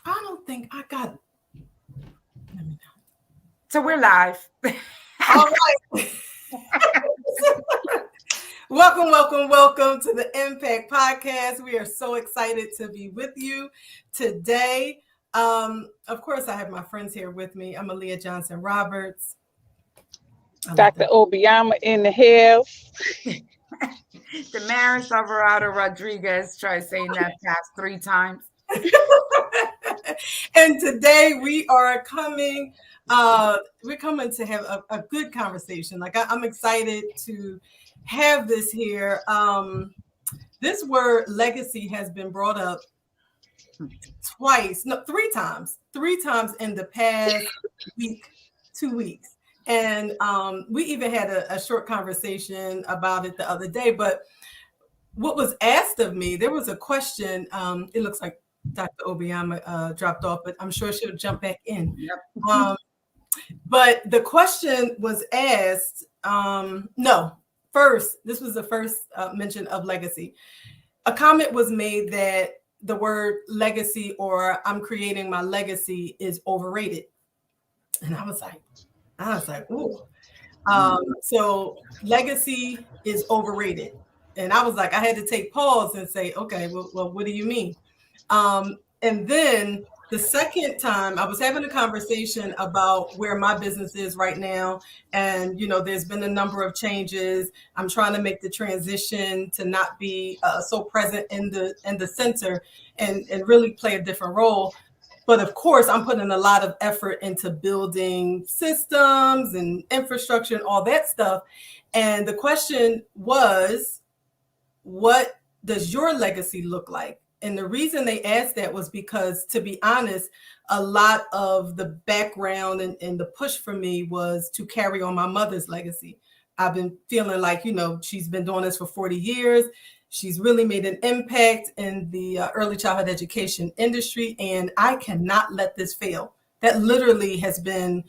I don't think I got. Let me know. So we're live. All right. Welcome, welcome, welcome to the Impact Podcast. We are so excited to be with you today. Of course, I have my friends here with me. I'm Aaliyah Johnson Roberts. Dr. Obiama in the house. Damaris Alvarado Rodriguez. Try saying that past 3 times. And today we are coming. We're coming to have a good conversation. Like I'm excited to have this here. This word legacy has been brought up three times in the past week, 2 weeks. And we even had a short conversation about it the other day. But what was asked of me, there was a question. It looks like Dr. Obiama dropped off, but I'm sure she'll jump back in. Yep. But the question was asked, first, this was the first mention of legacy. A comment was made that the word legacy or I'm creating my legacy is overrated. And I was like, ooh. So legacy is overrated. And I was like, I had to take pause and say, okay, well, what do you mean? And then the second time I was having a conversation about where my business is right now. And, there's been a number of changes. I'm trying to make the transition to not be so present in the center and really play a different role. But of course, I'm putting a lot of effort into building systems and infrastructure and all that stuff. And the question was, what does your legacy look like? And the reason they asked that was because, to be honest, a lot of the background and the push for me was to carry on my mother's legacy. I've been feeling like, she's been doing this for 40 years. She's really made an impact in the early childhood education industry, and I cannot let this fail. That literally has been,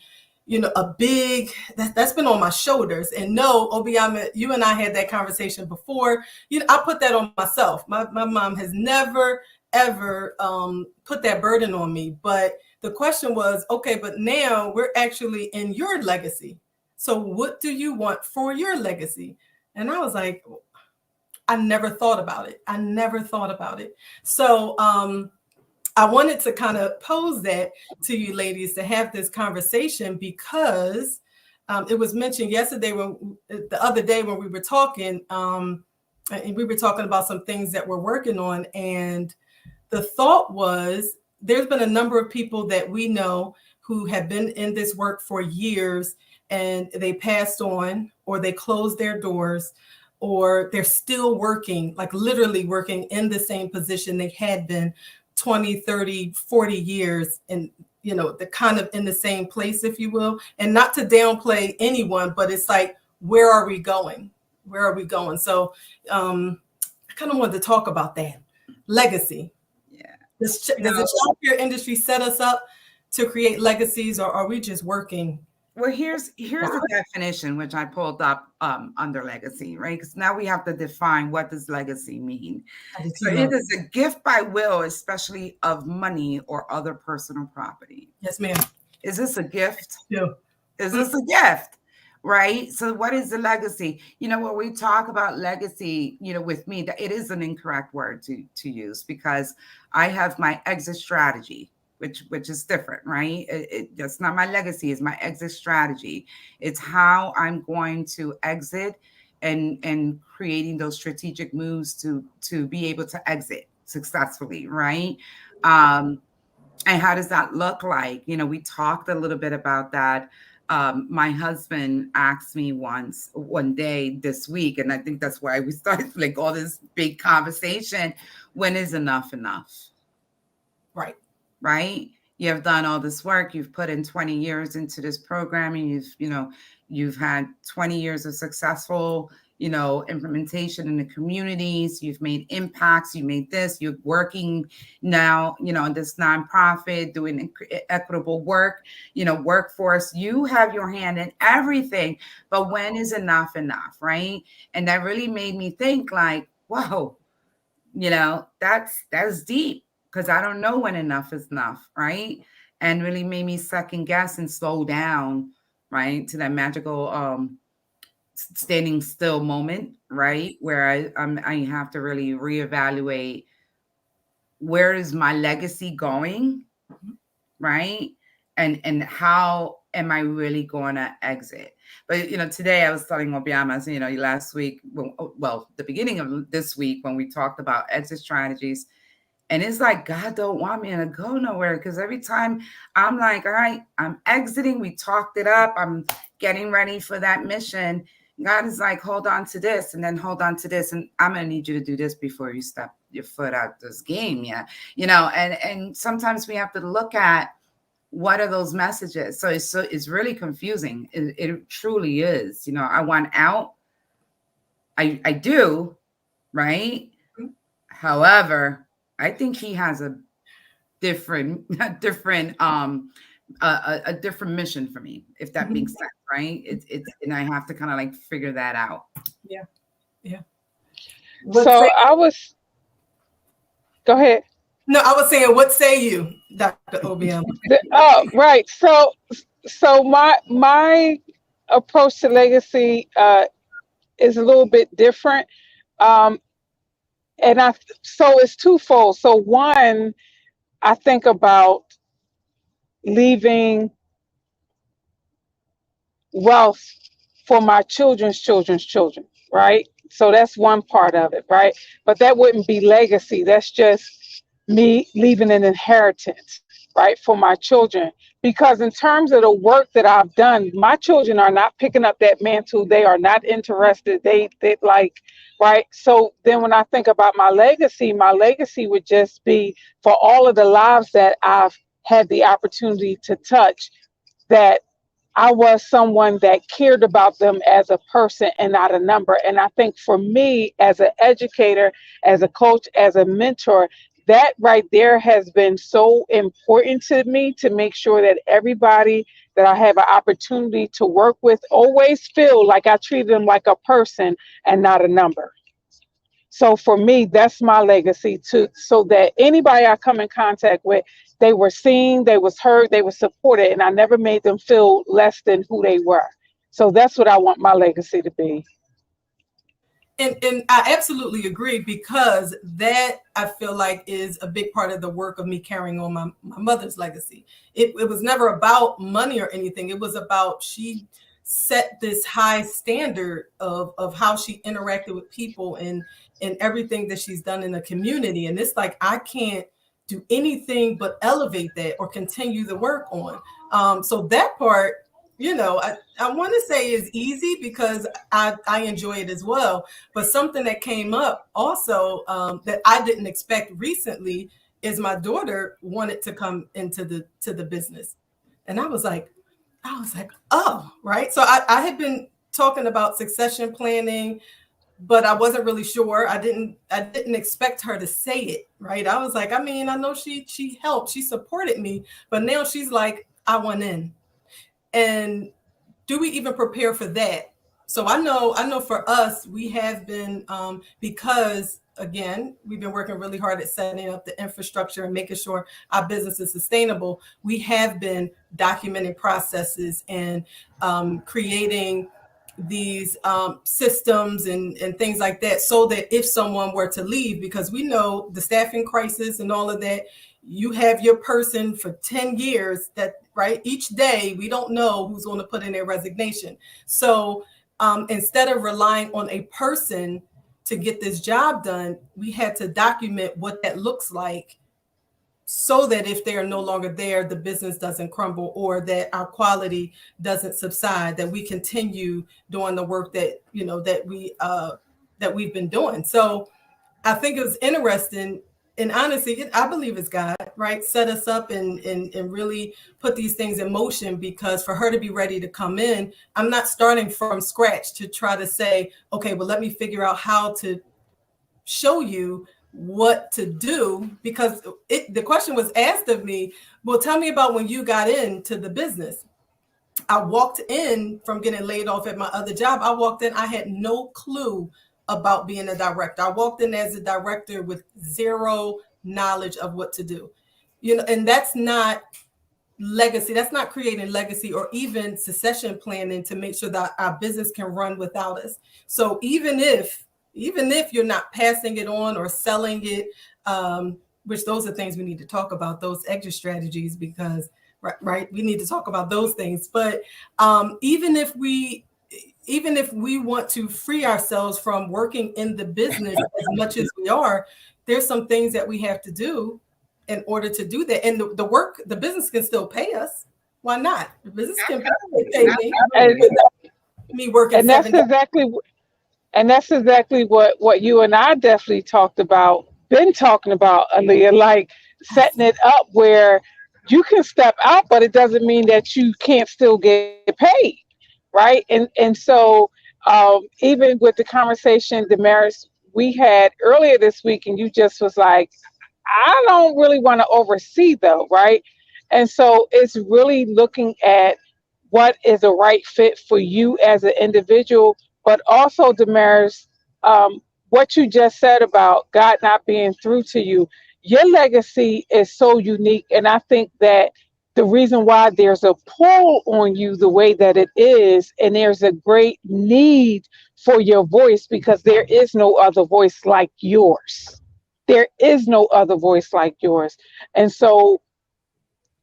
a big, that's been on my shoulders. And no, Obiama, you and I had that conversation before. I put that on myself. My mom has never, ever put that burden on me. But the question was, okay, but now we're actually in your legacy. So what do you want for your legacy? And I was like, I never thought about it. So I wanted to kind of pose that to you ladies to have this conversation because it was mentioned the other day when we were talking, and we were talking about some things that we're working on. And the thought was, there's been a number of people that we know who have been in this work for years and they passed on or they closed their doors or they're still working, like literally working in the same position they had been 20, 30, 40 years, and they're kind of in the same place, if you will. And not to downplay anyone, but it's like, where are we going? So I kind of wanted to talk about that. Legacy. Yeah. Does the childcare industry set us up to create legacies, or are we just working? Well, here's the definition, which I pulled up under legacy, right? Because now we have to define what does legacy mean. So it is a gift by will, especially of money or other personal property. Yes, ma'am. Is this a gift? Yeah. Is this a gift? Right? So what is the legacy? When we talk about legacy, with me, that it is an incorrect word to use because I have my exit strategy. Which is different, right? That's not my legacy, it's my exit strategy. It's how I'm going to exit and creating those strategic moves to be able to exit successfully, right? And how does that look like? We talked a little bit about that. My husband asked me one day this week, and I think that's why we started like all this big conversation. When is enough? Right? You have done all this work. You've put in 20 years into this programming. You've had 20 years of successful, implementation in the communities. You've made impacts. You made this. You're working now, in this nonprofit, doing equitable work, workforce. You have your hand in everything. But when is enough, right? And that really made me think like, whoa, that's deep. because I don't know when enough is enough, right? And really made me second guess and slow down, right, to that magical standing still moment, right, where I have to really reevaluate where is my legacy going, right, and how am I really going to exit? But today I was telling Obiama, last week, well, the beginning of this week when we talked about exit strategies. And it's like, God don't want me to go nowhere, because every time I'm like, all right, I'm exiting. We talked it up. I'm getting ready for that mission. God is like, hold on to this, and then hold on to this. And I'm going to need you to do this before you step your foot out this game. Yeah. And sometimes we have to look at what are those messages. So it's really confusing. It truly is. I want out. I do. Right. However, I think he has a different mission for me, if that makes sense, right? It's and I have to kind of like figure that out. Yeah. So go ahead. No, I was saying, what say you, Dr. Obiama? Oh, right. So my approach to legacy is a little bit different. And so it's twofold. So one, I think about leaving wealth for my children's children, right? So that's one part of it, right? But that wouldn't be legacy. That's just me leaving an inheritance, right, for my children. Because in terms of the work that I've done, my children are not picking up that mantle. They are not interested. They like, right? So then when I think about my legacy would just be for all of the lives that I've had the opportunity to touch, that I was someone that cared about them as a person and not a number. And I think for me, as an educator, as a coach, as a mentor, that right there has been so important to me, to make sure that everybody that I have an opportunity to work with always feel like I treat them like a person and not a number. So for me, that's my legacy too, so that anybody I come in contact with, they were seen, they was heard, they were supported, and I never made them feel less than who they were. So that's what I want my legacy to be. And I absolutely agree, because that, I feel like, is a big part of the work of me carrying on my mother's legacy. It was never about money or anything. It was about, she set this high standard of how she interacted with people and everything that she's done in the community. And it's like, I can't do anything but elevate that or continue the work on. So that part, I want to say is easy, because I enjoy it as well. But something that came up also that I didn't expect recently is my daughter wanted to come into the business. And I was like, oh, right. So I had been talking about succession planning, but I wasn't really sure. I didn't expect her to say it, right? I was like, I mean, I know she helped, she supported me, but now she's like, I want in. And do we even prepare for that? So I know for us, we have been, because again, we've been working really hard at setting up the infrastructure and making sure our business is sustainable. We have been documenting processes and creating these systems and things like that, so that if someone were to leave, because we know the staffing crisis and all of that, you have your person for 10 years that, right, each day we don't know who's going to put in their resignation. So instead of relying on a person to get this job done, we had to document what that looks like, so that if they are no longer there, the business doesn't crumble, or that our quality doesn't subside, that we continue doing the work that that we've been doing. So I think it was interesting, and honestly, I believe it's God, right? Set us up and really put these things in motion, because for her to be ready to come in, I'm not starting from scratch to try to say, okay, well, let me figure out how to show you what to do, because the question was asked of me, well, tell me about when you got into the business. I walked in from getting laid off at my other job. I walked in, I had no clue about being a director. I walked in as a director with zero knowledge of what to do. And that's not legacy. That's not creating legacy or even succession planning to make sure that our business can run without us. So even if you're not passing it on or selling it, which those are things we need to talk about, those exit strategies, because right, we need to talk about those things. But even if we want to free ourselves from working in the business as much as we are, there's some things that we have to do in order to do that. And the business can still pay us. Why not? The business can pay me without me working And that's 7 days. exactly what you and I definitely been talking about, Aaliyah, like setting it up where you can step out, but it doesn't mean that you can't still get paid, right? And so even with the conversation, Damaris, we had earlier this week, and you just was like, I don't really want to oversee though, right? And so it's really looking at what is a right fit for you as an individual, but also, Damaris, what you just said about God not being through to you, your legacy is so unique. And I think that the reason why there's a pull on you the way that it is, and there's a great need for your voice, because there is no other voice like yours. There is no other voice like yours. And so,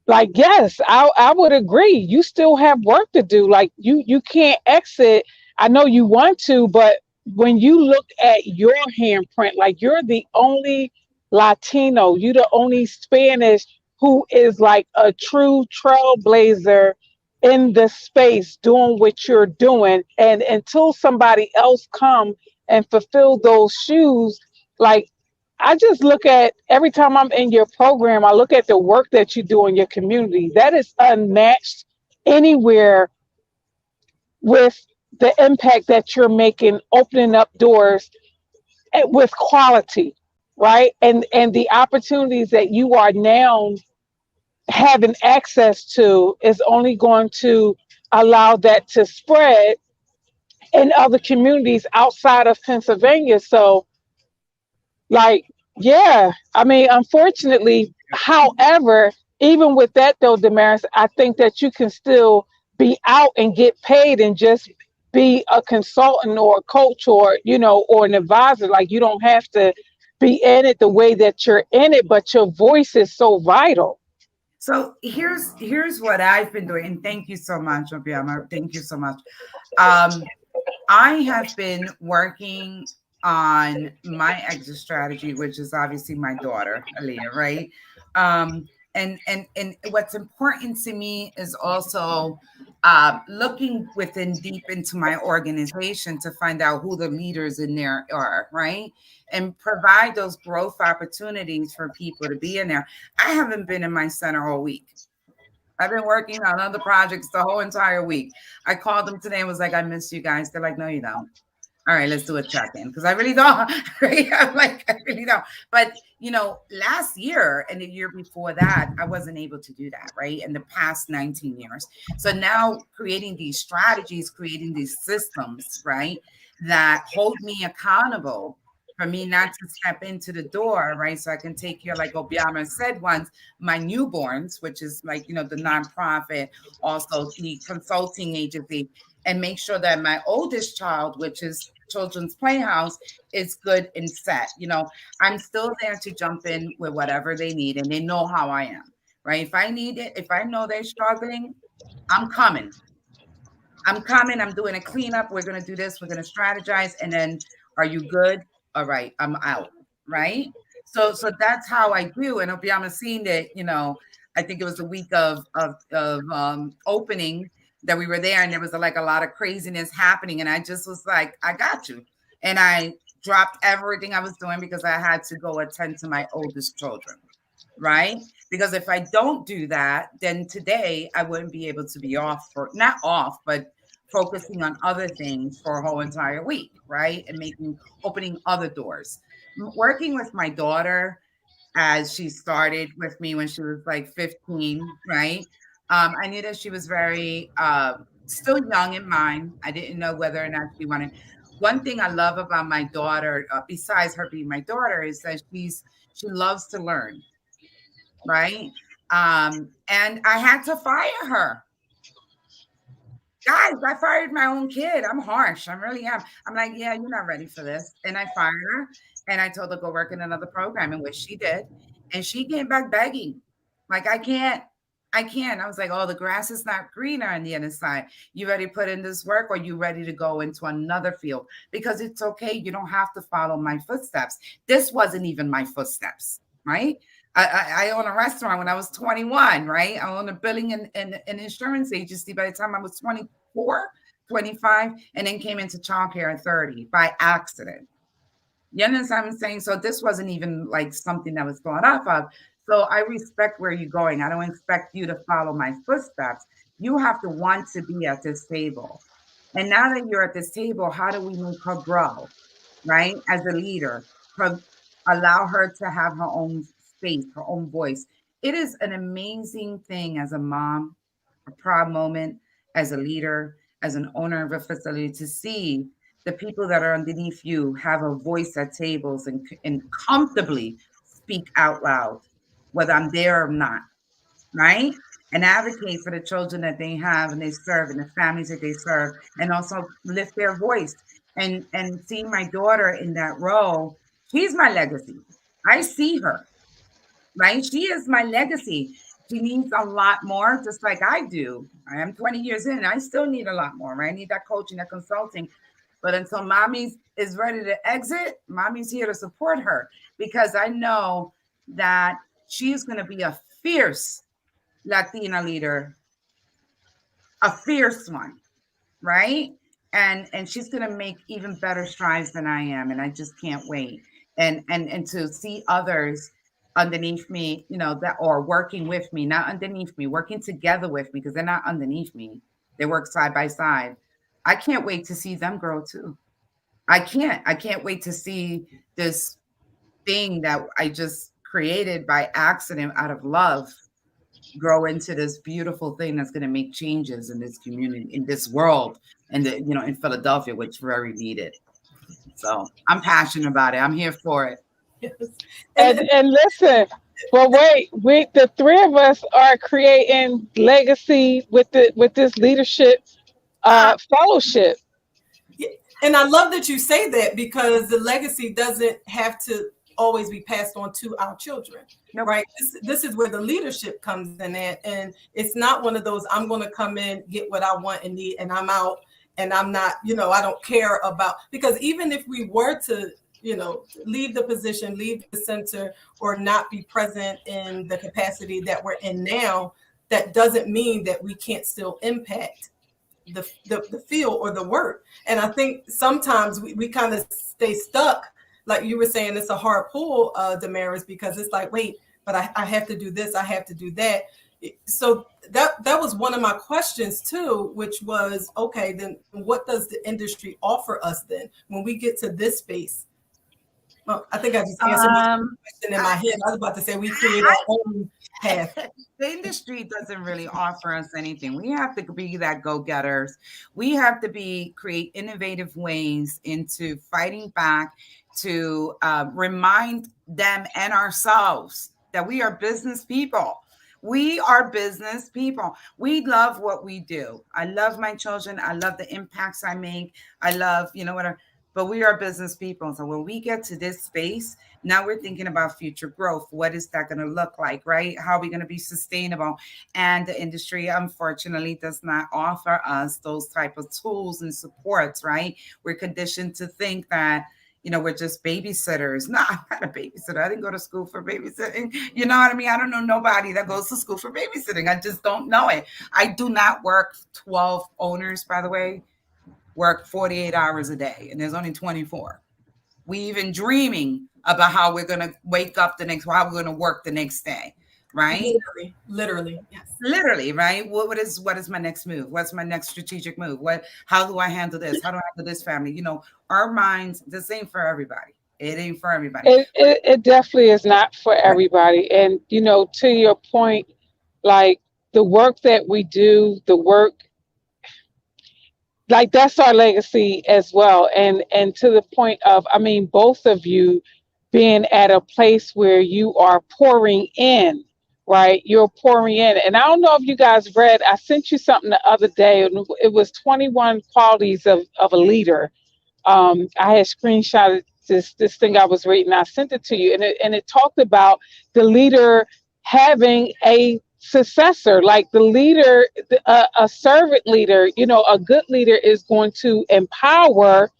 like, yes, I would agree. You still have work to do. Like, you can't exit. I know you want to, but when you look at your handprint, like, you're the only Latino, you're the only Spanish who is like a true trailblazer in the space doing what you're doing. And until somebody else come and fulfill those shoes, like, I just look at every time I'm in your program, I look at the work that you do in your community. That is unmatched anywhere with the impact that you're making, opening up doors with quality, right? And the opportunities that you are now having access to is only going to allow that to spread in other communities outside of Pennsylvania. So, like, yeah, I mean, unfortunately, however, even with that though, Damaris, I think that you can still be out and get paid and just be a consultant or a coach, or, or an advisor. Like, you don't have to be in it the way that you're in it, but your voice is so vital. So here's what I've been doing, and thank you so much, Obiama. Thank you so much. Um, I have been working on my exit strategy, which is obviously my daughter, Aaliyah, right? And what's important to me is also looking within deep into my organization to find out who the leaders in there are, right? And provide those growth opportunities for people to be in there. I haven't been in my center all week. I've been working on other projects the whole entire week. I called them today and was like, I miss you guys. They're like, no, you don't. All right, let's do a check-in, because I really don't. Right? I'm like, I really don't. But, last year and the year before that, I wasn't able to do that, right? In the past 19 years. So now creating these strategies, creating these systems, right, that hold me accountable for me not to step into the door, right? So I can take care, like Obiama said once, my newborns, which is like, the nonprofit, also the consulting agency, and make sure that my oldest child, which is Children's Playhouse, is good and set. I'm still there to jump in with whatever they need, and they know how I am, right? If I need it, if I know they're struggling, I'm coming. I'm doing a cleanup. We're going to do this. We're going to strategize. And then, are you good? All right, I'm out. Right. So that's how I do. And Obiama seen that, I think it was the week of opening that we were there, and there was like a lot of craziness happening. And I just was like, I got you. And I dropped everything I was doing because I had to go attend to my oldest children. Right. Because if I don't do that, then today I wouldn't be able to be not off, but focusing on other things for a whole entire week. Right. And opening other doors. Working with my daughter, as she started with me when she was like 15, right? I knew that she was very still young in mind. I didn't know whether or not she wanted. One thing I love about my daughter, besides her being my daughter, is that She loves to learn, right? And I had to fire her. Guys, I fired my own kid. I'm harsh. I really am. I'm like, yeah, you're not ready for this. And I fired her and I told her to go work in another program, in which she did. And she came back begging. Like, I can't. I was like, oh, the grass is not greener on the other side. You ready to put in this work, or you ready to go into another field? Because it's okay. You don't have to follow my footsteps. This wasn't even my footsteps, right? I own a restaurant when I was 21, right? I owned a billing and insurance agency by the time I was 24, 25, and then came into childcare at 30 by accident. You understand what I'm saying? So this wasn't even like something that was thought up of. So I respect where you're going. I don't expect you to follow my footsteps. You have to want to be at this table. And now that you're at this table, how do we make her grow, right? As a leader, allow her to have her own space, her own voice. It is an amazing thing as a mom, a proud moment, as a leader, as an owner of a facility, to see the people that are underneath you have a voice at tables and comfortably speak out loud, whether I'm there or not, right? And advocate for the children that they have and they serve and the families that they serve, and also lift their voice. And seeing my daughter in that role, she's my legacy. I see her, right? She is my legacy. She needs a lot more, just like I do. I am 20 years in. I still need a lot more, right? I need that coaching, that consulting. But until mommy is ready to exit, mommy's here to support her, because I know that she's going to be a fierce Latina leader, a fierce one, right? And she's going to make even better strides than I am, and I just can't wait. And to see others underneath me, that are working with me, not underneath me, working together with me, because they're not underneath me. They work side by side. I can't wait to see them grow too. I can't wait to see this thing that I just created by accident out of love grow into this beautiful thing that's going to make changes in this community, in this world, and in Philadelphia, which very needed. So I'm passionate about it. I'm here for it. Yes. And listen, but wait, we the three of us are creating legacy with this leadership fellowship. Yeah, and I love that you say that, because the legacy doesn't have to always be passed on to our children, Nope. right? This is where the leadership comes in at, and it's not one of those, I'm going to come in, get what I want and need, and I'm out, and I'm not, I don't care about, because even if we were to, leave the position, leave the center, or not be present in the capacity that we're in now, that doesn't mean that we can't still impact the field or the work. And I think sometimes we kind of stay stuck, like you were saying. It's a hard pull, Damaris, because it's like, wait, but I have to do this, I have to do that. So that was one of my questions too, which was, okay, then what does the industry offer us then when we get to this space? Well, I think I just answered my question in my head. I was about to say we create our own path. The industry doesn't really offer us anything. We have to be that go-getters. We have to create innovative ways into fighting back, to remind them and ourselves that we are business people. We are business people. We love what we do. I love my children. I love the impacts I make. I love, whatever. But we are business people. So when we get to this space, now we're thinking about future growth. What is that going to look like, right? How are we going to be sustainable? And the industry, unfortunately, does not offer us those type of tools and supports, right? We're conditioned to think that, we're just babysitters. No, I'm not a babysitter. I didn't go to school for babysitting. You know what I mean? I don't know nobody that goes to school for babysitting. I just don't know it. I do not work 12 owners, by the way. Work 48 hours a day, and there's only 24. We even dreaming about how we're going to wake up how we're going to work the next day, right? Literally, yes. Literally, right? What is my next move? What's my next strategic move? How do I handle this? How do I handle this family? Our minds, this ain't for everybody. It ain't for everybody. It definitely is not for everybody. And to your point, like the work that we do, the work, like that's our legacy as well. And to the point of, I mean, both of you being at a place where you are pouring in, right? You're pouring in. And I don't know if you guys read, I sent you something the other day, and it was 21 qualities of a leader. I had screenshotted this thing I was reading. I sent it to you, and it talked about the leader having a successor, like the leader, a servant leader. You know, a good leader is going to empower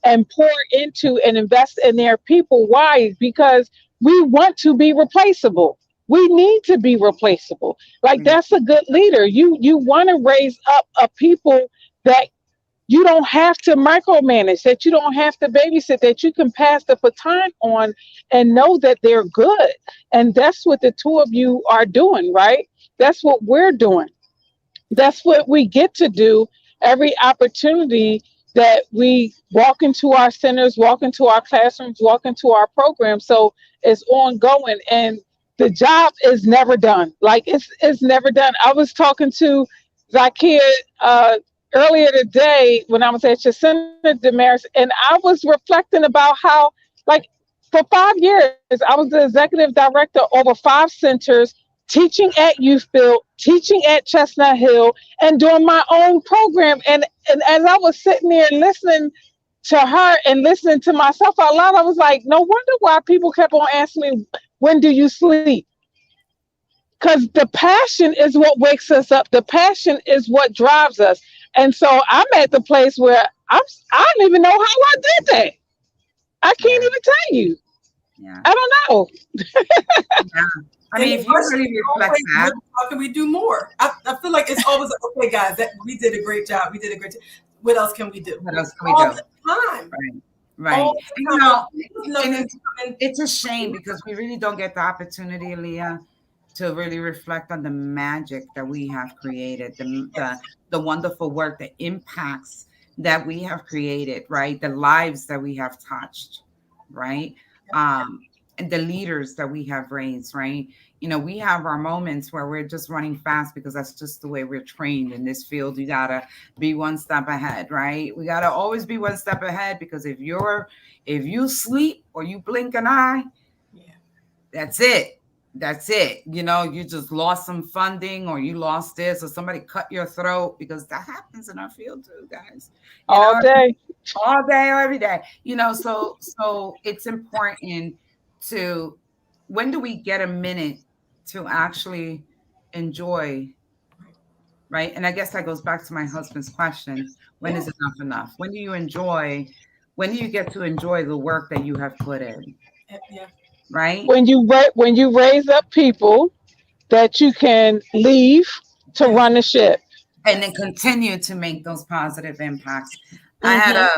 and pour into and invest in their people. Why? Because we want to be replaceable. We need to be replaceable. Like that's a good leader. You want to raise up a people that you don't have to micromanage, that you don't have to babysit, that you can pass the baton on and know that they're good. And that's what the two of you are doing, right? That's what we're doing. That's what we get to do every opportunity that we walk into our centers, walk into our classrooms, walk into our programs. So it's ongoing, and the job is never done. Like it's never done. I was talking to Zakia earlier today when I was at your center, Damaris, and I was reflecting about how, like, for 5 years, I was the executive director over 5 centers, teaching at Youthfield, teaching at Chestnut Hill, and doing my own program. And as I was sitting there listening to her and listening to myself out loud, I was like, no wonder why people kept on asking me, when do you sleep? Because the passion is what wakes us up. The passion is what drives us. And so I'm at the place where I don't even know how I did that. I can't even tell you. Yeah. I don't know. Yeah. I mean, if you really reflect that, how can we do more? I feel like it's always okay, guys. That we did a great job. We did a great job. What else can we do? What else can we all do? The time. Right. All the time. And it's a shame because we really don't get the opportunity, Leah, to really reflect on the magic that we have created, the wonderful work, the impacts that we have created, right? The lives that we have touched, right? And the leaders that we have raised, right? You know, we have our moments where we're just running fast because that's just the way we're trained in this field. You gotta be one step ahead, right? We gotta always be one step ahead because if you sleep or you blink an eye, that's it. That's it. You know, you just lost some funding or you lost this or somebody cut your throat, because that happens in our field too, guys. All day or every day. You know, so it's important to, when do we get a minute to actually enjoy, right? And I guess that goes back to my husband's question. When is enough? When do you get to enjoy the work that you have put in? Yeah. Right? When you raise up people that you can leave to run the ship. And then continue to make those positive impacts. I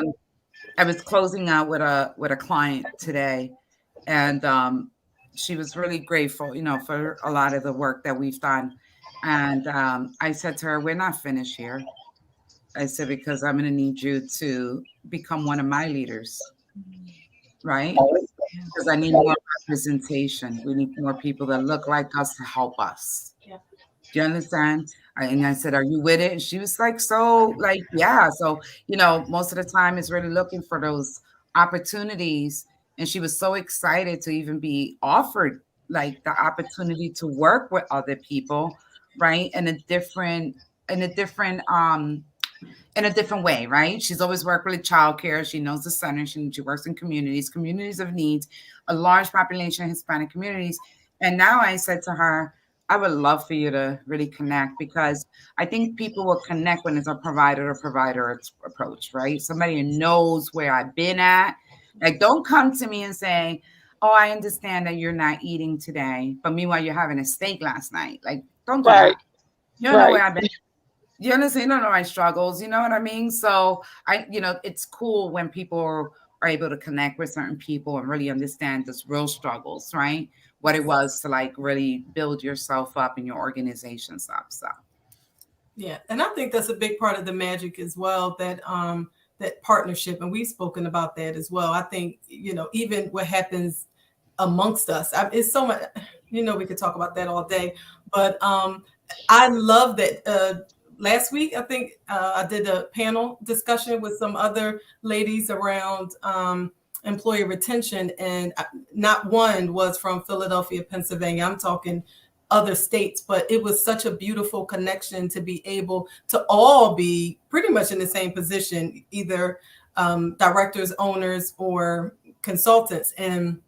was closing out with a client today, and she was really grateful, you know, for a lot of the work that we've done. And I said to her, we're not finished here. I said, because I'm going to need you to become one of my leaders, right? Because I need more representation. We need more people that look like us to help us. Yeah. Do you understand? And I said, are you with it? And she was like, yeah. So, you know, most of the time it's really looking for those opportunities. And she was so excited to even be offered like the opportunity to work with other people, right? In a different way, right? She's always worked with childcare. She knows the center. She works in communities of needs, a large population of Hispanic communities. And now I said to her, I would love for you to really connect, because I think people will connect when it's a provider approach, right? Somebody who knows where I've been at. Like, don't come to me and say, oh, I understand that you're not eating today, but meanwhile, you're having a steak last night. Like, don't do that. You don't know where I've been. You understand? You don't know my struggles. You know what I mean? So it's cool when people are able to connect with certain people and really understand those real struggles, right? What it was to like really build yourself up and your organizations up. So, yeah. And I think that's a big part of the magic as well, that partnership. And we've spoken about that as well. I think, you know, even what happens amongst us, it's so much, you know, we could talk about that all day, but I love that. Last week, I think I did a panel discussion with some other ladies around employee retention, and not one was from Philadelphia, Pennsylvania. I'm talking other states, but it was such a beautiful connection to be able to all be pretty much in the same position, either directors, owners, or consultants. And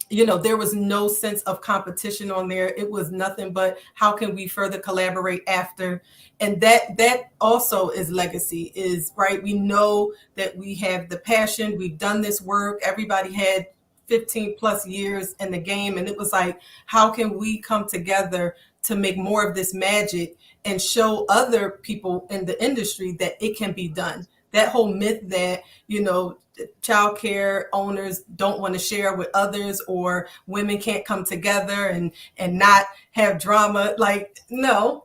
there was no sense of competition on there. It was nothing but how can we further collaborate after? And that also is legacy, is right. We know that we have the passion. We've done this work. Everybody had 15 plus years in the game. And it was like, how can we come together to make more of this magic and show other people in the industry that it can be done? That whole myth that, childcare owners don't want to share with others, or women can't come together and not have drama. Like, no.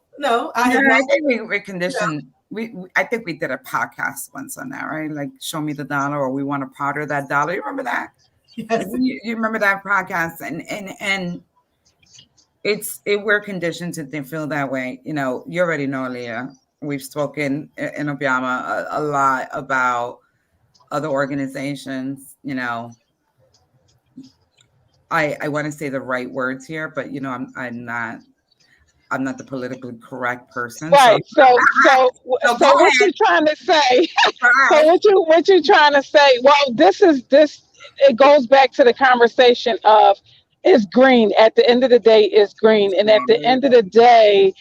I think we're conditioned. I think we did a podcast once on that, right? Like, show me the dollar, or we want to powder that dollar. You remember that? Yes. You remember that podcast? And we're conditioned to feel that way. You already know, Leah. We've spoken in Obiama a lot about other organizations. I want to say the right words here, but I'm not the politically correct person. Right. So what you trying to say? Right. So what you trying to say? Well, this. It goes back to the conversation of, is green. At the end of the day, is green, and at the end of the day,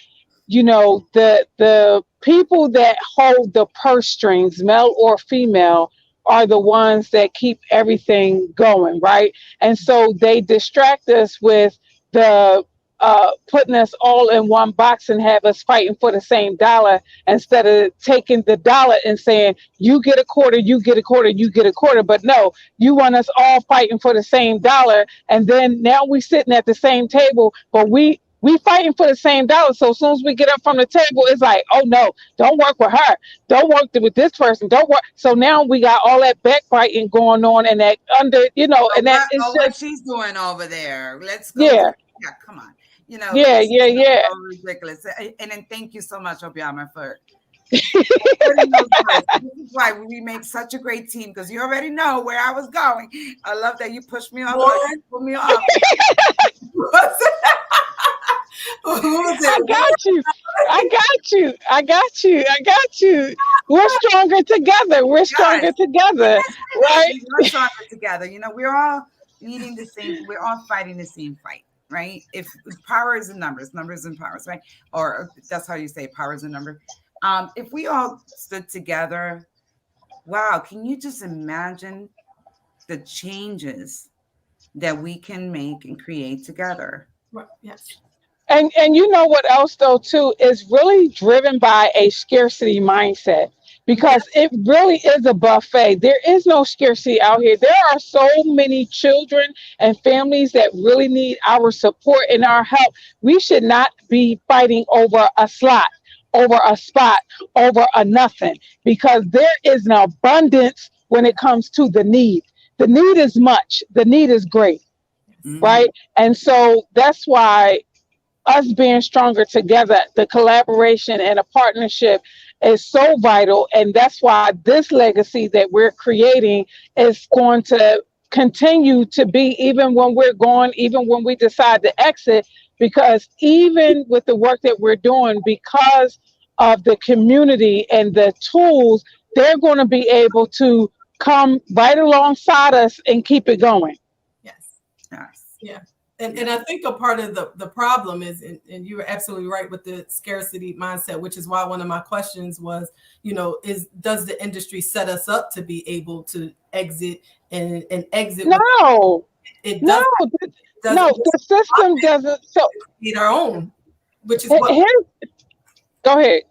the people that hold the purse strings, male or female, are the ones that keep everything going, right? And so they distract us with the putting us all in one box and have us fighting for the same dollar, instead of taking the dollar and saying, you get a quarter, you get a quarter, you get a quarter. But no, you want us all fighting for the same dollar. And then now we sitting at the same table, but we fighting for the same dollar. So as soon as we get up from the table, it's like, oh no, don't work with her. Don't work with this person. Don't work. So now we got all that backbiting going on, and that and that is just what she's doing over there. Let's go. Yeah, come on. Yeah. So ridiculous. And then thank you so much, Obiama, for this is why we make such a great team, because you already know where I was going. I love that you pushed me off. You pulled me off. I got you. We're stronger together. We're stronger together, right? We're stronger together. We're all leading the same. We're all fighting the same fight, right? If power is in numbers and powers, right? Or that's how you say powers and numbers. If we all stood together, wow, can you just imagine the changes that we can make and create together? Right. Yes. And you know what else, though, too, is really driven by a scarcity mindset, because it really is a buffet. There is no scarcity out here. There are so many children and families that really need our support and our help. We should not be fighting over a slot, over a spot, over a nothing, because there is an abundance when it comes to the need. The need is much. The need is great, right? And so that's why us being stronger together, the collaboration and a partnership is so vital. And that's why this legacy that we're creating is going to continue to be, even when we're gone, even when we decide to exit, because even with the work that we're doing, because of the community and the tools, they're going to be able to come right alongside us and keep it going. Yes. Yeah. And I think a part of the problem is, and you were absolutely right with the scarcity mindset, which is why one of my questions was, does the industry set us up to be able to exit and exit? No, it doesn't. No, the system doesn't. So need our own, which is go ahead.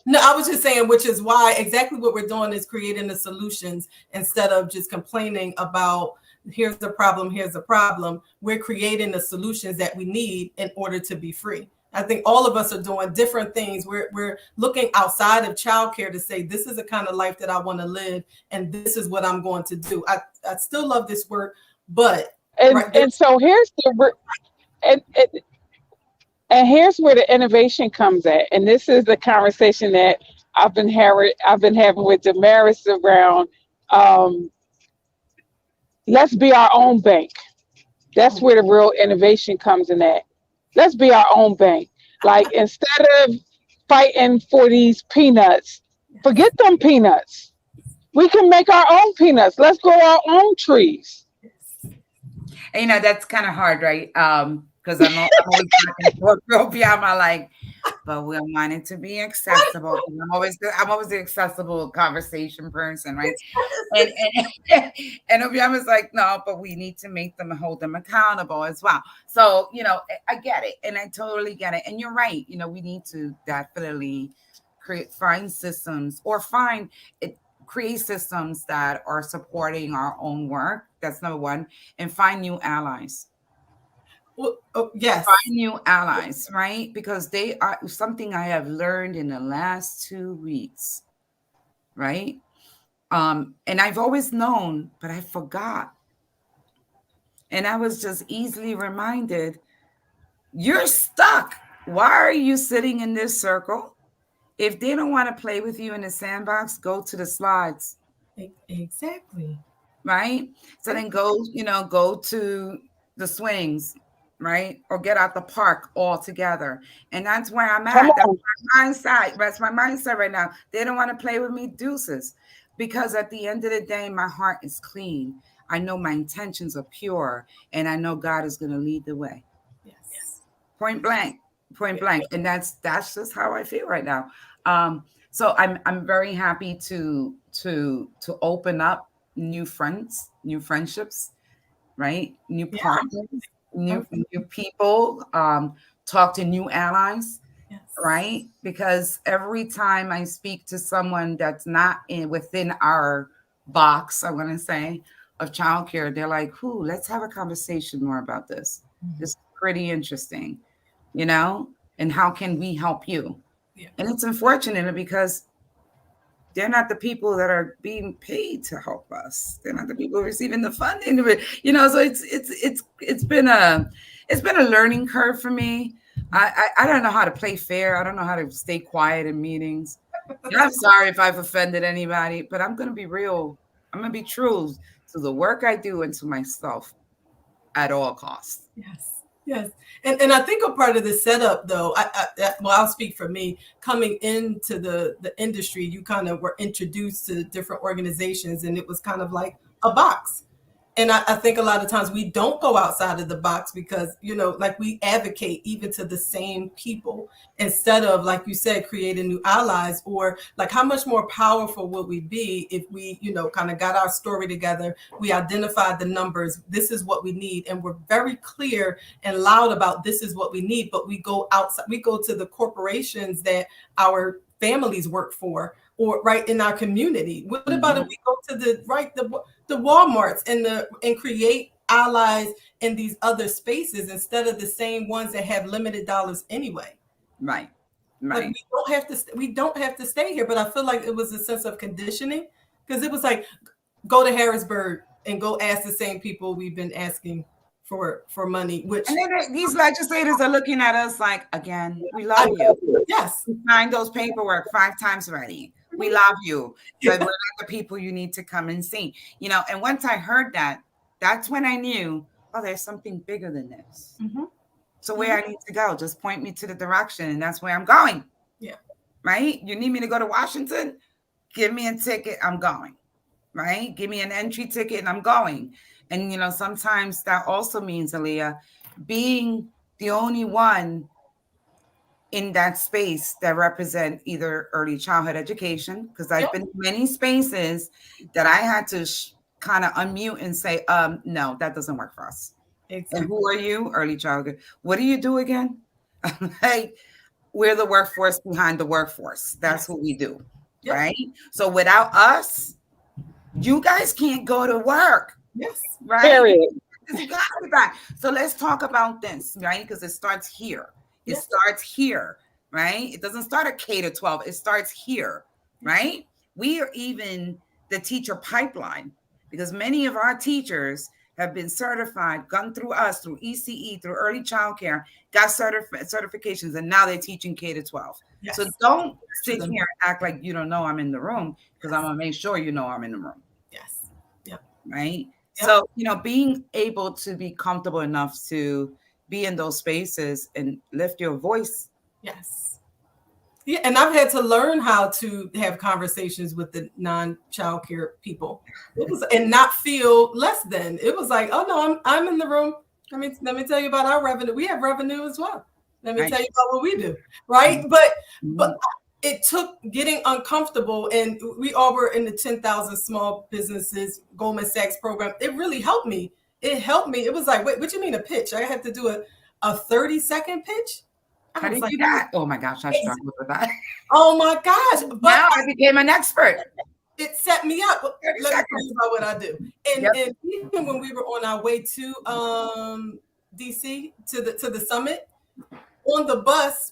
No, I was just saying, which is why exactly what we're doing is creating the solutions instead of just complaining about, here's the problem. We're creating the solutions that we need in order to be free. I think all of us are doing different things. We're looking outside of childcare to say, this is the kind of life that I want to live, and this is what I'm going to do. I still love this work, but and so here's and here's where the innovation comes at. And this is the conversation that I've been having with Damaris around let's be our own bank. That's where the real innovation comes in at. Let's be our own bank. Like instead of fighting for these peanuts, forget them peanuts. We can make our own peanuts. Let's grow our own trees. And, that's kind of hard, right? Because I'm always talking to a girl beyond my like, but we want it to be accessible. I'm always the accessible conversation person, right? And and Obiama's like, no, but we need to make them hold them accountable as well. So, I get it, and I totally get it. And you're right. We need to definitely find systems or create systems that are supporting our own work. That's number one, and find new allies. Well, yes. Find new allies, right? Because they are something I have learned in the last 2 weeks, right? And I've always known, but I forgot. And I was just easily reminded, you're stuck. Why are you sitting in this circle? If they don't want to play with you in the sandbox, go to the slides. Exactly. Right? So then go to the swings, right? Or get out the park altogether. And that's where I'm at. That's my mindset right now. They don't want to play with me, deuces. Because at the end of the day, my heart is clean. I know my intentions are pure, and I know God is going to lead the way. Yes. Point blank. And that's just how I feel right now. So I'm very happy to open up new friends, new friendships, right? New partners, new people, talk to new allies, right? Because every time I speak to someone that's not within our box, I want to say, of childcare, they're like, let's have a conversation more about this. This is pretty interesting, and how can we help you? Yeah. And it's unfortunate because they're not the people that are being paid to help us. They're not the people receiving the funding. So it's been a learning curve for me. I don't know how to play fair. I don't know how to stay quiet in meetings. And I'm sorry if I've offended anybody, but I'm going to be real. I'm going to be true to the work I do and to myself at all costs. Yes. And I think a part of the setup, though, I'll speak for me. Coming into the industry, you kind of were introduced to different organizations, and it was kind of like a box. And I think a lot of times we don't go outside of the box because, like we advocate even to the same people instead of, like you said, creating new allies, or like how much more powerful would we be if we, kind of got our story together. We identified the numbers. This is what we need. And we're very clear and loud about this is what we need. But we go outside, we go to the corporations that our families work for, or right in our community. What about if we go to the Walmarts and create allies in these other spaces instead of the same ones that have limited dollars anyway? Right. Like we don't have to stay here. But I feel like it was a sense of conditioning, because it was like, go to Harrisburg and go ask the same people we've been asking for money. Which, and then these legislators are looking at us like, again, we love you. Yes. We signed those paperwork 5 times already. We love you, but we're not the people you need to come and see. And once I heard that, that's when I knew, there's something bigger than this. So where I need to go, just point me to the direction, and that's where I'm going. Yeah. Right? You need me to go to Washington? Give me a ticket, I'm going. Right? Give me an entry ticket and I'm going. And, sometimes that also means, Aaliyah, being the only one in that space that represent either early childhood education, because I've been in many spaces that I had to kind of unmute and say, no, that doesn't work for us. Exactly. And who are you? Early childhood. What do you do again? Like, we're the workforce behind the workforce. That's what we do. Yep. Right? So without us, you guys can't go to work. Yes. Right? Period. So let's talk about this, right? Because it starts here. It starts here, right? It doesn't start at K-12. It starts here, right? We are even the teacher pipeline, because many of our teachers have been certified, gone through us, through ECE, through early childcare, got certifications, and now they're teaching K-12. Yes. So don't sit here and act like you don't know I'm in the room, because I'm going to make sure you know I'm in the room. Yes. Yep. Right? So, being able to be comfortable enough to be in those spaces and lift your voice. Yes. Yeah, and I've had to learn how to have conversations with the non-child care people. It was, and not feel less than. It was like, oh no, I'm in the room. Let me tell you about our revenue. We have revenue as well. Let me tell you about what we do, right? But it took getting uncomfortable, and we all were in the 10,000 small businesses Goldman Sachs program. It really helped me. It helped me. It was like, wait, what you mean a pitch? I had to do a 30-second pitch. How do you do that? Oh my gosh, I struggled with that. Oh my gosh. But now I became an expert. It set me up. Let me tell you about what I do. And even when we were on our way to DC to the summit, on the bus,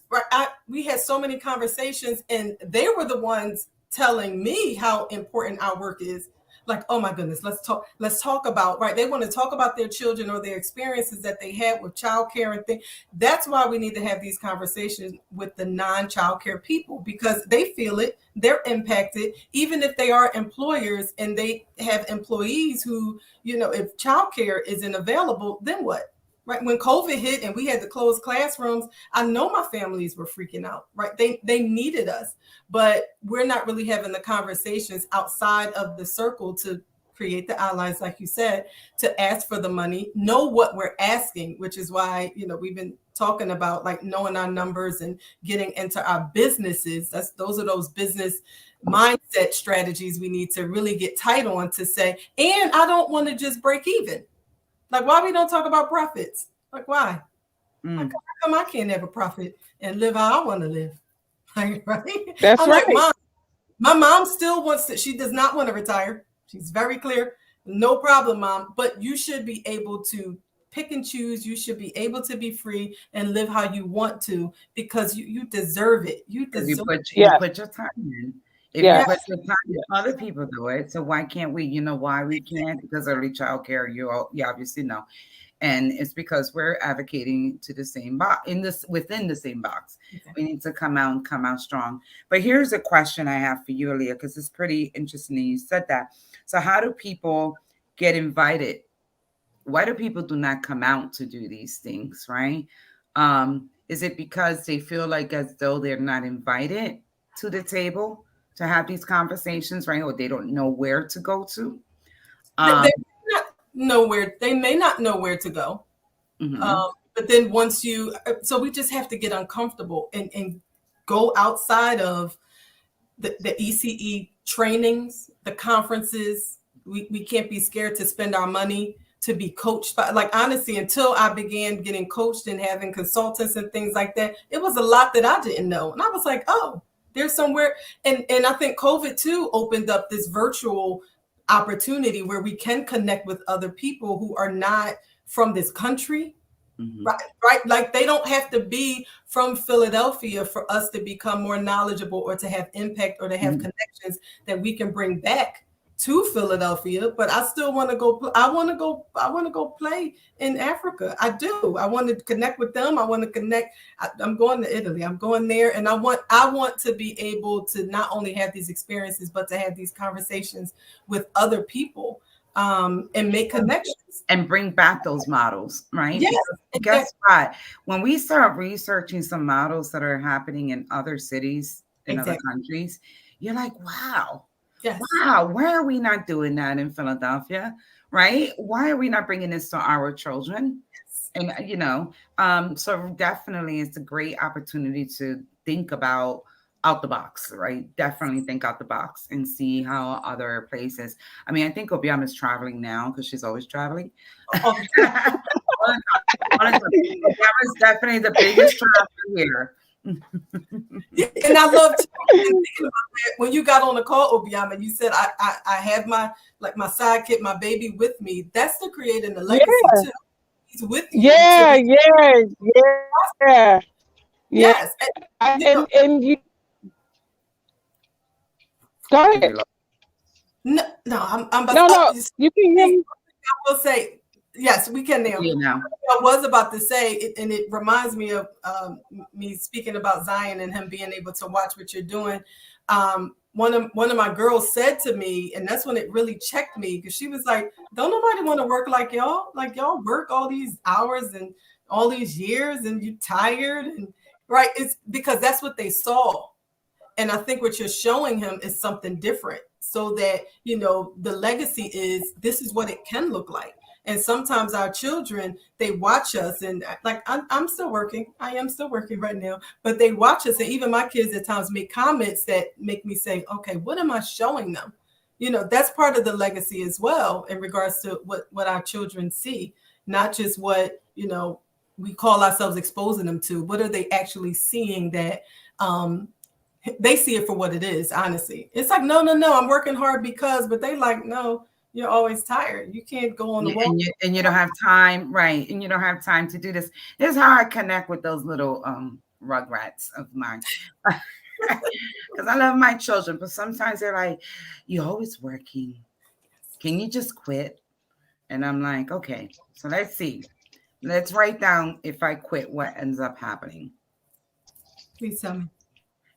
we had so many conversations, and they were the ones telling me how important our work is. Like, oh my goodness, let's talk about, right? They want to talk about their children or their experiences that they had with childcare and things. That's why we need to have these conversations with the non-childcare people, because they feel it, they're impacted, even if they are employers and they have employees who, if childcare isn't available, then what? Right. When COVID hit and we had to close classrooms, I know my families were freaking out, right? They needed us, but we're not really having the conversations outside of the circle to create the allies, like you said, to ask for the money, know what we're asking, which is why, we've been talking about like knowing our numbers and getting into our businesses. Those are those business mindset strategies we need to really get tight on, to say, and I don't want to just break even. Like, why we don't talk about profits? Like, why? Like, how come I can't have a profit and live how I want to live? Like, right? That's right. Like, my mom still wants to, she does not want to retire. She's very clear. No problem, Mom. But you should be able to pick and choose. You should be able to be free and live how you want to, because you deserve it. You deserve it. You put your time in. If you put your time, other people do it. So why can't we? You know why we can't? Because early child care, you obviously know. And it's because we're advocating to the same box within the same box. Okay. We need to come out strong. But here's a question I have for you, Aaliyah, because it's pretty interesting that you said that. So how do people get invited? Why do people do not come out to do these things, right? Is it because they feel like as though they're not invited to the table to have these conversations, right? Or they don't know where to go to? They may not know where to go. Mm-hmm. But then so we just have to get uncomfortable and go outside of the ECE trainings, the conferences. We can't be scared to spend our money to be coached by, like, honestly, until I began getting coached and having consultants and things like that, it was a lot that I didn't know. And I was like, oh, there's somewhere. And I think COVID too opened up this virtual opportunity where we can connect with other people who are not from this country. Mm-hmm. Right. Like, they don't have to be from Philadelphia for us to become more knowledgeable or to have impact or to have connections that we can bring back to Philadelphia. But I still want to go. I want to go play in Africa. I do. I want to connect with them. I want to connect. I'm going to Italy. I'm going there, and I want to be able to not only have these experiences, but to have these conversations with other people. And make connections and bring back those models, right? Yes. Guess what? When we start researching some models that are happening in other cities, in other countries, you're like, wow, wow, why are we not doing that in Philadelphia, right? Why are we not bringing this to our children? And, so definitely it's a great opportunity to think about out the box, right? Definitely think out the box and see how other places. I mean, I think Obiama is traveling now because she's always traveling. Obiama is definitely the biggest traveler here. And I love when you got on the call, Obiama, you said I have my sidekick, my baby with me. That's to create a legacy too. He's with you. Yes. And you. Go ahead. No, I'm about no, you can hear me. I will say, yes, we can now. I was about to say, and it reminds me of me speaking about Zion and him being able to watch what you're doing. one of my girls said to me, and that's when it really checked me, because she was like, "Don't nobody want to work like y'all? Like y'all work all these hours and all these years, and you tired and right?" It's because that's what they saw. And I think what you're showing him is something different, so that, the legacy is this is what it can look like. And sometimes our children, they watch us, and like I'm still working. I am still working right now, but they watch us. And even my kids at times make comments that make me say, okay, what am I showing them? That's part of the legacy as well, in regards to what our children see, not just what, we call ourselves exposing them to. What are they actually seeing that, they see it for what it is, honestly. It's like, no, I'm working hard because, but they like, no, you're always tired. You can't go on the walk. And you don't have time, right? And you don't have time to do this. This is how I connect with those little rugrats of mine. Because I love my children, but sometimes they're like, "You're always working. Can you just quit?" And I'm like, okay, so let's see. Let's write down, if I quit, what ends up happening. Please tell me.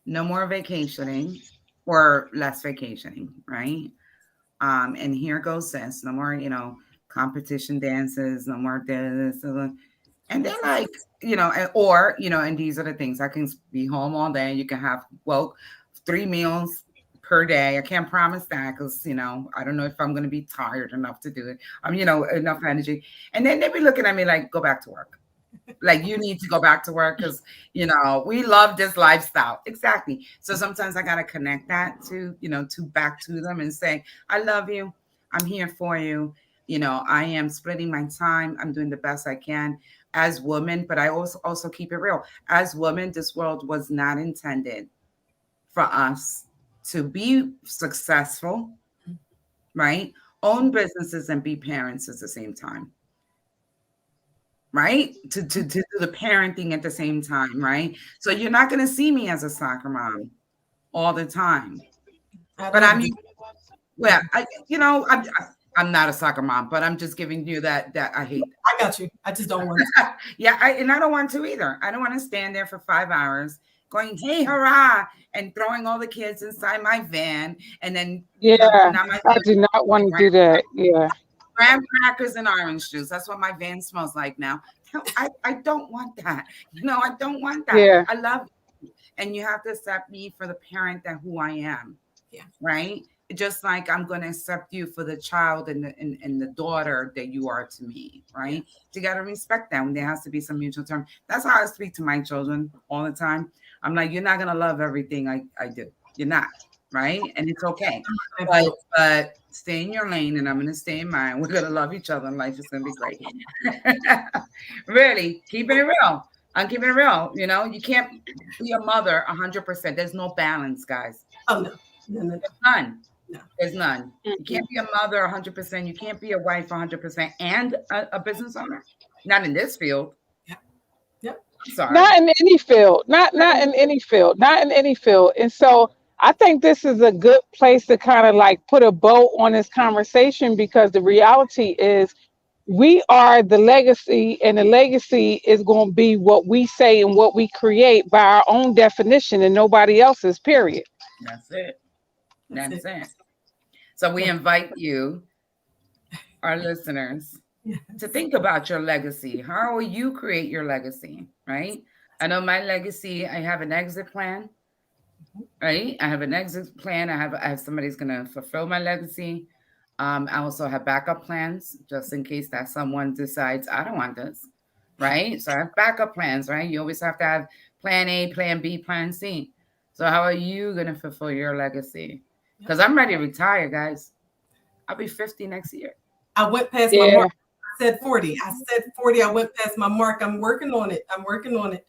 No more vacationing, or less vacationing, right? And here goes this. No more, competition dances, no more this. And they're like, and these are the things. I can be home all day. You can have, 3 meals per day. I can't promise that, because, I don't know if I'm going to be tired enough to do it. Enough energy. And then they be looking at me like, go back to work. Like, you need to go back to work, because, we love this lifestyle. Exactly. So sometimes I got to connect that to back to them and say, I love you. I'm here for you. I am splitting my time. I'm doing the best I can as women, but I also keep it real. As women, this world was not intended for us to be successful, right? Own businesses and be parents at the same time. Right? To do the parenting at the same time, right? So you're not going to see me as a soccer mom all the time. But I'm not a soccer mom, but I'm just giving you that I hate. I got you. I just don't want to. Yeah, and I don't want to either. I don't want to stand there for 5 hours going, hey, hurrah, and throwing all the kids inside my van. And then, I do not want to do that. Yeah. Graham crackers and orange juice. That's what my van smells like now. I don't want that. I don't want that. Yeah. I love you. And you have to accept me for the parent that who I am. Yeah. Right? Just like I'm going to accept you for the child and the daughter that you are to me. Right? Yeah. You got to respect them. There has to be some mutual term. That's how I speak to my children all the time. I'm like, you're not going to love everything I do. You're not. Right? And it's okay. But stay in your lane, and I'm going to stay in mine. We're going to love each other, and life is going to be great. Really, keeping it real. I'm keeping it real. You can't be a mother 100%. There's no balance, guys. Oh, no. There's none. No. There's none. You can't be a mother 100%. You can't be a wife 100% and a business owner. Not in this field. Yep. Sorry. Not in any field. Not in any field. Not in any field. And so I think this is a good place to kind of like put a bow on this conversation, because the reality is we are the legacy, and the legacy is going to be what we say and what we create by our own definition and nobody else's, period. That's it. That's it. So we invite you, our listeners, to think about your legacy. How will you create your legacy, right? I know my legacy, I have an exit plan. Right. I have an exit plan. I have somebody's going to fulfill my legacy. I also have backup plans just in case that someone decides I don't want this. Right. So I have backup plans. Right. You always have to have plan A, plan B, plan C. So how are you going to fulfill your legacy? Because I'm ready to retire, guys. I'll be 50 next year. I went past my mark. I said 40. I went past my mark. I'm working on it.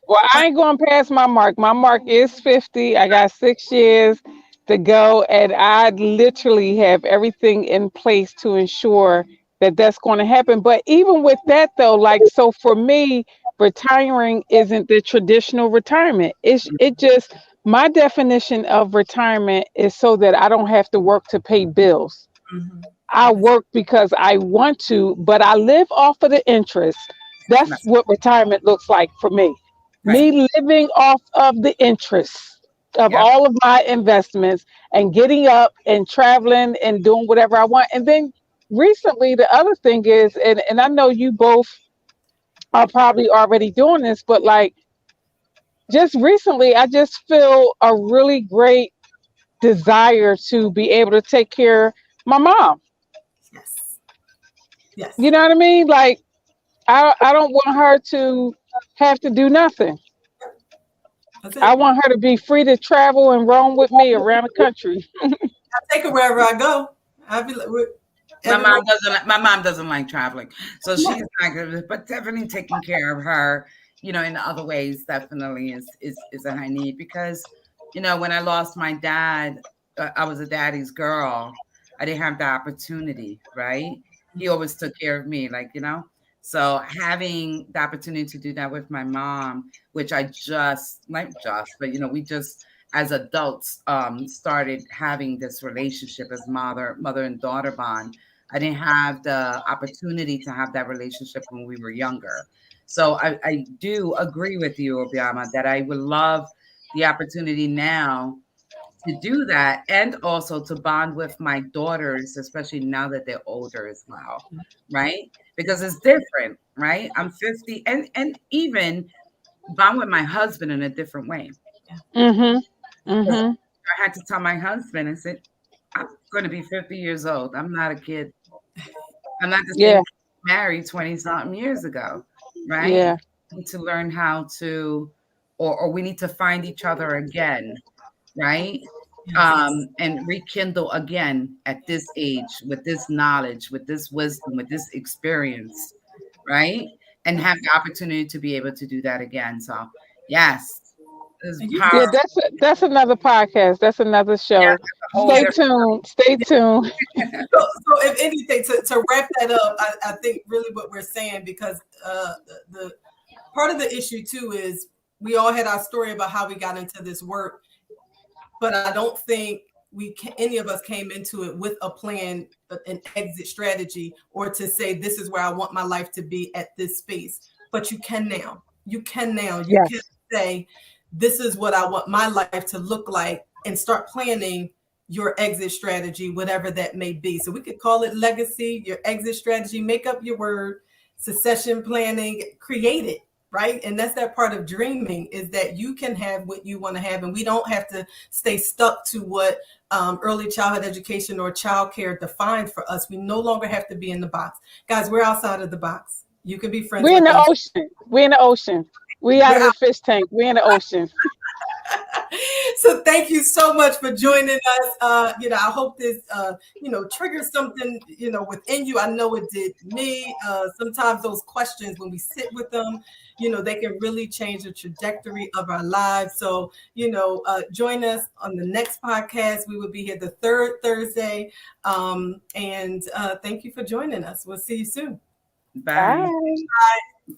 Well, I ain't going past my mark. My mark is 50. I got 6 years to go, and I literally have everything in place to ensure that that's going to happen. But even with that, though, like, so for me, retiring isn't the traditional retirement. It just, my definition of retirement is so that I don't have to work to pay bills. Mm-hmm. I work because I want to, but I live off of the interest. That's what retirement looks like for me. Right. Me living off of the interest. of Yep. all of my investments and getting up and traveling and doing whatever I want. And then recently, the other thing is, and I know you both are probably already doing this, but like just recently, I just feel a really great desire to be able to take care of my mom. Yes. Yes. You know what I mean? Like I don't want her to have to do nothing. That's I it. want her to be free to travel and roam with me around the country. I take her wherever I go. I'll be like, everywhere. My mom doesn't like traveling, so she's not good. But definitely taking care of her, in other ways, definitely is a high need because, when I lost my dad, I was a daddy's girl. I didn't have the opportunity, right? He always took care of me, So having the opportunity to do that with my mom, which I just not just, but we just as adults started having this relationship as mother and daughter bond. I didn't have the opportunity to have that relationship when we were younger. So I do agree with you, Obiama, that I would love the opportunity now to do that and also to bond with my daughters, especially now that they're older as well, right? Because it's different, right? I'm 50 and even bond with my husband in a different way. Mhm. Because Mhm. I had to tell my husband, I said, I'm going to be 50 years old. I'm not a kid. I'm not the same Yeah. married 20 something years ago, right? Yeah. We need to learn how to, or we need to find each other again, right? Yes. And rekindle again at this age with this knowledge, with this wisdom, with this experience, right? And have the opportunity to be able to do that again. So, yes, it's And you powerful. Yeah, that's another podcast. That's another Yeah, show. that's a whole Stay yeah. different. tuned. Stay tuned. So if anything, to wrap that up, I think really what we're saying, because the part of the issue too is we all had our story about how we got into this work, but I don't think any of us came into it with a plan, an exit strategy, or to say this is where I want my life to be at this space. But you can now. You can now. You can Yes. say this is what I want my life to look like, and start planning your exit strategy, whatever that may be. So we could call it legacy, your exit strategy. Make up your word, succession planning, create it. Right. And that's that part of dreaming, is that you can have what you want to have. And we don't have to stay stuck to what early childhood education or childcare defined for us. We no longer have to be in the box. Guys, we're outside of the box. You can be friends We're in with the us. ocean. We're in the ocean. We out We're of the fish tank. We're in the ocean. So thank you so much for joining us. I hope this, triggers something, within you. I know it did me. Sometimes those questions, when we sit with them, they can really change the trajectory of our lives. So, join us on the next podcast. We will be here the third Thursday. And thank you for joining us. We'll see you soon. Bye. Bye.